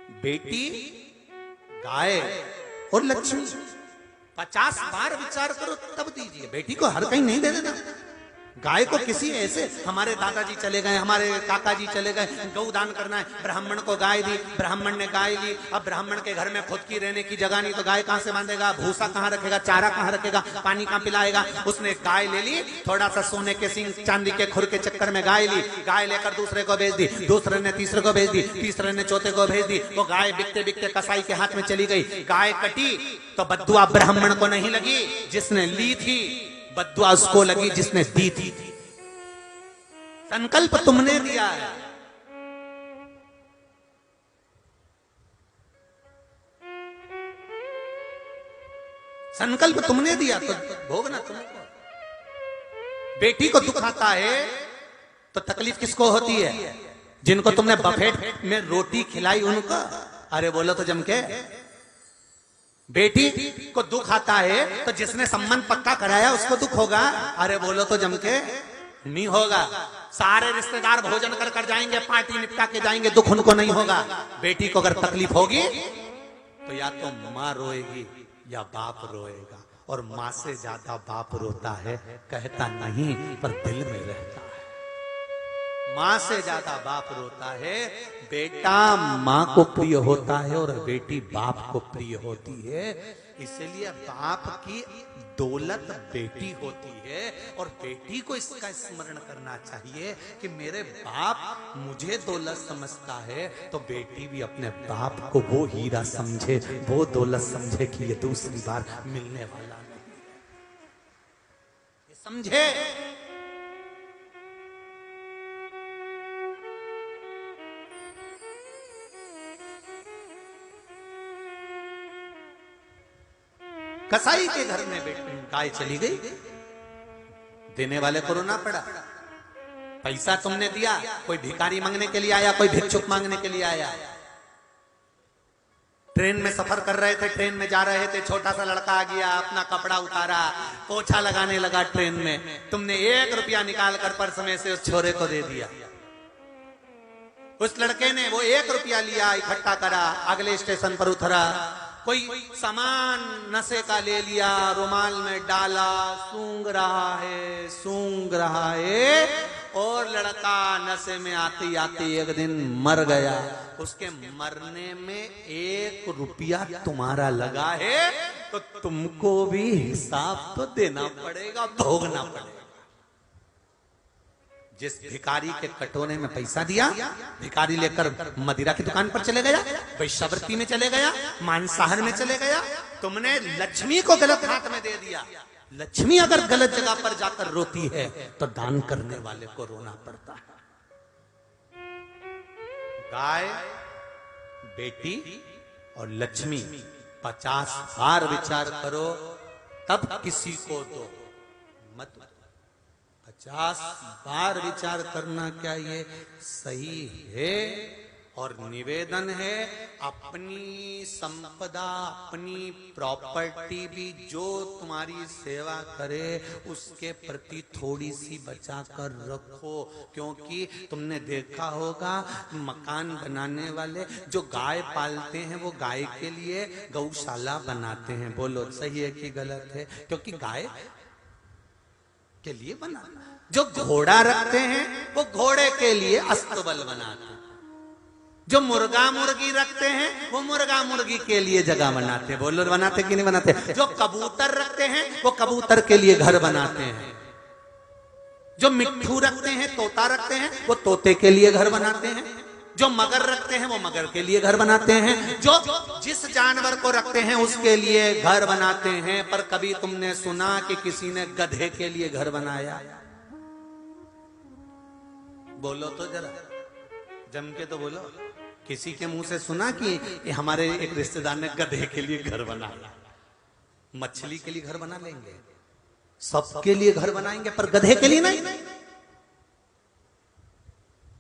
बेटी, गाय और लक्ष्मी 50 बार विचार करो तब दीजिए। बेटी को हर कहीं नहीं दे देना। गाय को किसी ऐसे, हमारे दादाजी चले गए, हमारे काका जी चले गए, गौ दान करना है, ब्राह्मण को गाय दी, ब्राह्मण ने गाय ली। अब ब्राह्मण के घर में खुद की रहने की जगह नहीं, तो गाय कहां से बांधेगा, भूसा कहां रखेगा, चारा कहां रखेगा, पानी कहां पिलाएगा। उसने गाय ले ली, थोड़ा सा सोने के सिंह चांदी के खुर के चक्कर में गाय ली, गाय लेकर दूसरे को भेज दी, दूसरे ने तीसरे को भेज दी, तीसरे ने चौथे को भेज दी। वो गाय बिकते बिकते कसाई के हाथ में चली गई। गाय कटी तो बद्दुआ ब्राह्मण को नहीं लगी जिसने ली थी, बद्दुआ उसको लगी जिसने दी थी। संकल्प तुमने दिया है। संकल्प तुमने दिया तो भोगना तुमको। बेटी को दुख आता है तो तकलीफ किसको होती है? जिनको तुमने बफेट में रोटी खिलाई उनको। अरे बोलो तो जम के। बेटी को दुख आता है तो जिसने संबंध पक्का कराया उसको दुख होगा। अरे बोलो तो जम के। नहीं होगा। सारे रिश्तेदार भोजन कर कर जाएंगे, पार्टी निपटा के जाएंगे, दुख उनको नहीं होगा। बेटी को अगर तकलीफ होगी तो या तो मां रोएगी या बाप रोएगा, और मां से ज्यादा बाप रोता है, कहता नहीं पर दिल में रहता है। मां से ज्यादा बाप रोता है। बेटा मां को प्रिय होता है और बेटी बाप को प्रिय होती है। इसलिए बाप की दौलत बेटी होती है, और बेटी को इसका स्मरण करना चाहिए कि मेरे बाप मुझे दौलत समझता है, तो बेटी भी अपने बाप को वो हीरा समझे, वो दौलत समझे कि ये दूसरी बार मिलने वाला नहीं है। समझे? कसाई के घर में गाय चली गई, देने वाले को रोना पड़ा। पैसा तुमने दिया, कोई भिखारी मांगने के लिए आया, कोई भिक्षुक मांगने के लिए आया। ट्रेन में सफर कर रहे थे, ट्रेन में जा रहे थे, छोटा सा लड़का आ गया, अपना कपड़ा उतारा, पोछा लगाने लगा ट्रेन में। तुमने 1 रुपया निकाल कर पर्स में से उस छोरे को दे दिया। उस लड़के ने वो 1 रुपया लिया, इकट्ठा करा, अगले स्टेशन पर उतरा, कोई सामान नशे का ले लिया, रुमाल में डाला, सूंघ रहा है, और लड़का नशे में आते आते एक दिन मर गया। उसके मरने में 1 रुपया तुम्हारा लगा है, तो तुमको भी हिसाब तो देना पड़ेगा, भोगना पड़ेगा। जिस भिखारी के कटोरे में पैसा दिया, भिखारी लेकर मदिरा की दुकान पर चले गया, वैश्यावृत्ति में चले गया, मांसाहार में चले गया। तुमने लक्ष्मी को गलत हाथ में दे दिया। लक्ष्मी अगर गलत जगह पर जाकर रोती है तो दान करने वाले को रोना पड़ता है। गाय, बेटी और लक्ष्मी 50 बार विचार करो तब किसी को दो, मत 50 बार विचार करना क्या ये सही है? और निवेदन है, अपनी संपदा, अपनी प्रॉपर्टी भी जो तुम्हारी सेवा करे उसके प्रति थोड़ी सी बचा कर रखो। क्योंकि तुमने देखा होगा मकान बनाने वाले जो गाय पालते हैं वो गाय के लिए गौशाला बनाते हैं। बोलो सही है कि गलत है? क्योंकि गाय के लिए बनाना। जो घोड़ा रखते हैं वो घोड़े के लिए अस्तबल बनाते हैं। जो मुर्गा मुर्गी रखते हैं वो मुर्गा मुर्गी के लिए जगह बनाते हैं। बोलो बनाते कि नहीं बनाते? जो कबूतर रखते हैं वो कबूतर के लिए घर बनाते हैं। जो मिट्ठू रखते हैं, तोता रखते हैं, वो तोते के लिए घर बनाते हैं। जो मगर रखते हैं वो मगर के लिए घर बनाते हैं। जो जिस जानवर को रखते हैं उसके लिए घर बनाते हैं। पर कभी तुमने सुना कि किसी ने गधे के लिए घर बनाया? बोलो तो जरा, जम के तो बोलो। किसी के मुंह से सुना कि हमारे एक रिश्तेदार ने गधे के लिए घर बनाया? मछली के लिए घर बना लेंगे, सबके लिए घर बनाएंगे, पर गधे के लिए नहीं।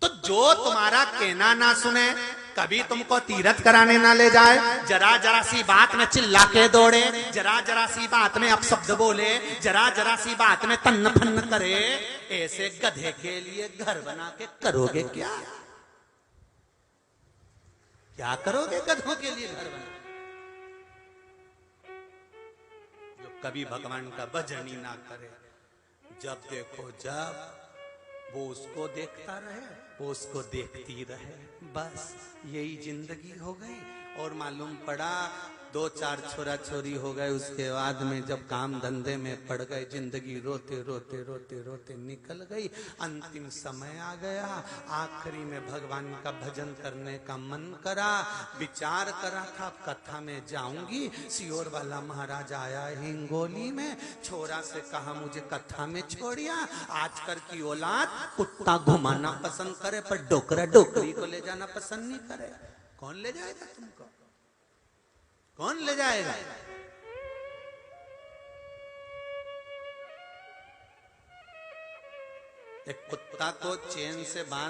तो जो तुम्हारा कहना ना सुने, कभी तुमको तीरथ कराने ना ले जाए, जरा जरा सी बात में चिल्ला के दौड़े, जरा जरा सी बात में अपशब्द बोले, जरा जरा सी बात में तन्न फन्न करे, ऐसे गधे के लिए घर बना के करोगे क्या? क्या करोगे गधों के लिए घर बना? जो कभी भगवान का भजन ही ना करे, जब देखो जब वो उसको देखता रहे, वो उसको देखती रहे, बस यही जिंदगी हो गई। और मालूम पड़ा 2-4 छोरा छोरी हो गए, उसके बाद में जब काम धंधे में पड़ गए, जिंदगी रोते रोते रोते रोते निकल गई। अंतिम समय आ गया, आखिरी में भगवान का भजन करने का मन करा, विचार करा था कथा में जाऊंगी। सियोर वाला महाराज आया हिंगोली में, छोरा से कहा मुझे कथा में छोड़िया। आजकल की औलाद कुत्ता घुमाना पसंद करे, पर डोकरा डोकरी को ले जाना पसंद नहीं करे। कौन ले जाएगा तुमको? कौन ले जाएगा? एक कुत्ता को चेन से बांध